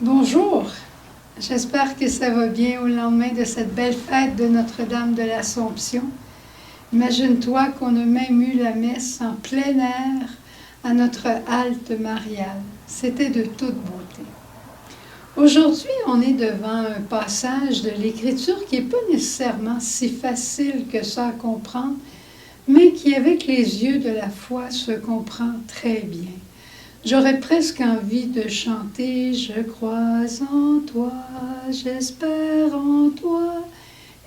Bonjour, j'espère que ça va bien au lendemain de cette belle fête de Notre-Dame de l'Assomption. Imagine-toi qu'on a même eu la messe en plein air à notre halte mariale. C'était de toute beauté. Aujourd'hui, on est devant un passage de l'Écriture qui n'est pas nécessairement si facile que ça à comprendre, mais qui, avec les yeux de la foi, se comprend très bien. J'aurais presque envie de chanter « Je crois en toi, j'espère en toi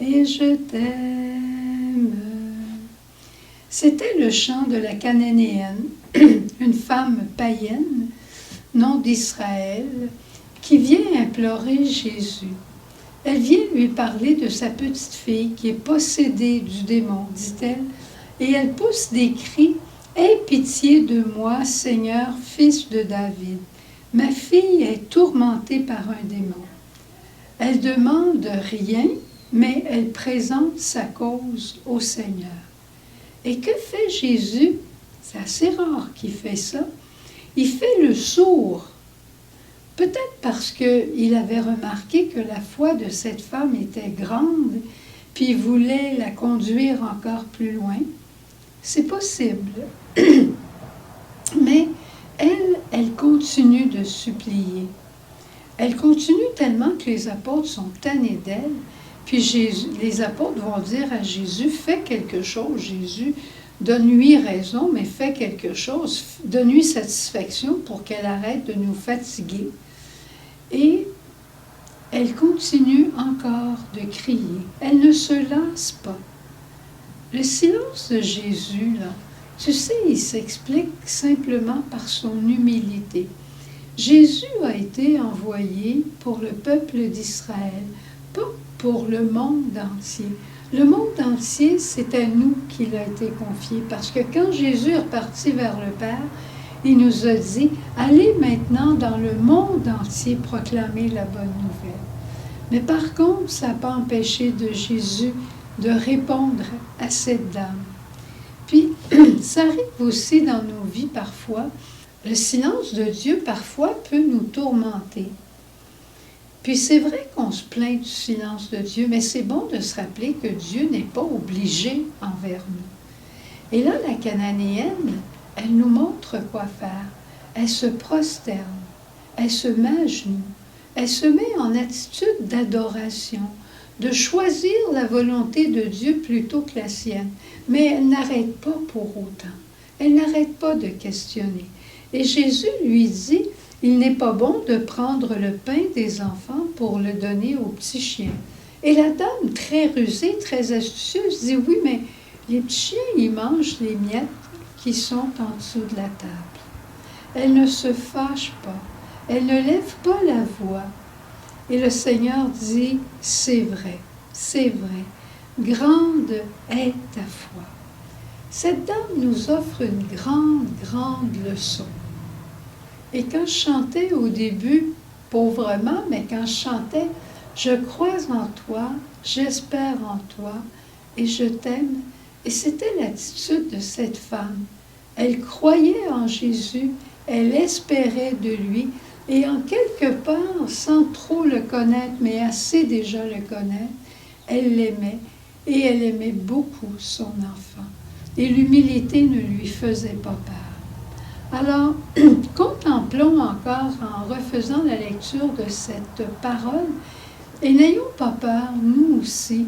et je t'aime ». C'était le chant de la Cananéenne, une femme païenne, non d'Israël, qui vient implorer Jésus. Elle vient lui parler de sa petite fille qui est possédée du démon, dit-elle, et elle pousse des cris « Aie pitié de moi, Seigneur, fils de David. Ma fille est tourmentée par un démon. » Elle demande rien, mais elle présente sa cause au Seigneur. Et que fait Jésus? C'est assez rare qu'il fait ça. Il fait le sourd. Peut-être parce qu'il avait remarqué que la foi de cette femme était grande, puis il voulait la conduire encore plus loin. C'est possible. Mais elle continue de supplier. Elle continue tellement que les apôtres sont tannés d'elle. Puis les apôtres vont dire à Jésus, fais quelque chose, Jésus, donne-lui raison, mais fais quelque chose, donne-lui satisfaction pour qu'elle arrête de nous fatiguer. Et elle continue encore de crier. Elle ne se lasse pas. Le silence de Jésus, là, tu sais, il s'explique simplement par son humilité. Jésus a été envoyé pour le peuple d'Israël, pas pour le monde entier. Le monde entier, c'est à nous qu'il a été confié, parce que quand Jésus est reparti vers le Père, il nous a dit, allez maintenant dans le monde entier proclamer la bonne nouvelle. Mais par contre, ça n'a pas empêché de Jésus de répondre à cette dame. Puis, ça arrive aussi dans nos vies parfois. Le silence de Dieu, parfois, peut nous tourmenter. Puis c'est vrai qu'on se plaint du silence de Dieu, mais c'est bon de se rappeler que Dieu n'est pas obligé envers nous. Et là, la Cananéenne, elle nous montre quoi faire. Elle se prosterne, elle se met à genoux, elle se met en attitude d'adoration, de choisir la volonté de Dieu plutôt que la sienne. Mais elle n'arrête pas pour autant. Elle n'arrête pas de questionner. Et Jésus lui dit, il n'est pas bon de prendre le pain des enfants pour le donner aux petits chiens. Et la dame, très rusée, très astucieuse, dit, oui, mais les petits chiens, ils mangent les miettes qui sont en dessous de la table. Elle ne se fâche pas. Elle ne lève pas la voix. Et le Seigneur dit, c'est vrai, grande est ta foi. Cette dame nous offre une grande leçon. Et quand je chantais au début, pauvrement, mais quand je chantais, je crois en toi, j'espère en toi et je t'aime. Et c'était l'attitude de cette femme. Elle croyait en Jésus, elle espérait de lui, et en quelque part, sans trop le connaître, mais assez déjà le connaître, elle l'aimait, et elle aimait beaucoup son enfant. Et l'humilité ne lui faisait pas peur. Alors, contemplons encore en refaisant la lecture de cette parole, et n'ayons pas peur, nous aussi,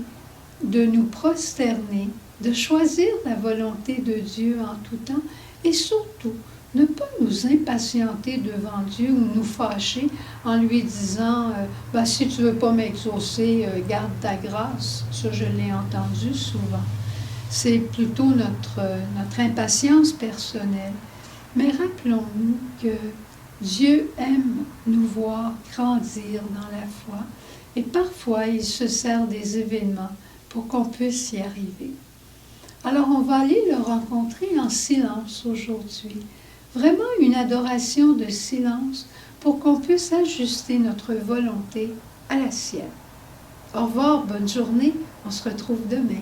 de nous prosterner, de choisir la volonté de Dieu en tout temps, et surtout, ne pas nous impatienter devant Dieu ou nous fâcher en lui disant « si tu ne veux pas m'exaucer, garde ta grâce ». Ça, je l'ai entendu souvent. C'est plutôt notre impatience personnelle. Mais rappelons-nous que Dieu aime nous voir grandir dans la foi et parfois il se sert des événements pour qu'on puisse y arriver. Alors on va aller le rencontrer en silence aujourd'hui. Vraiment une adoration de silence pour qu'on puisse ajuster notre volonté à la sienne. Au revoir, bonne journée, on se retrouve demain.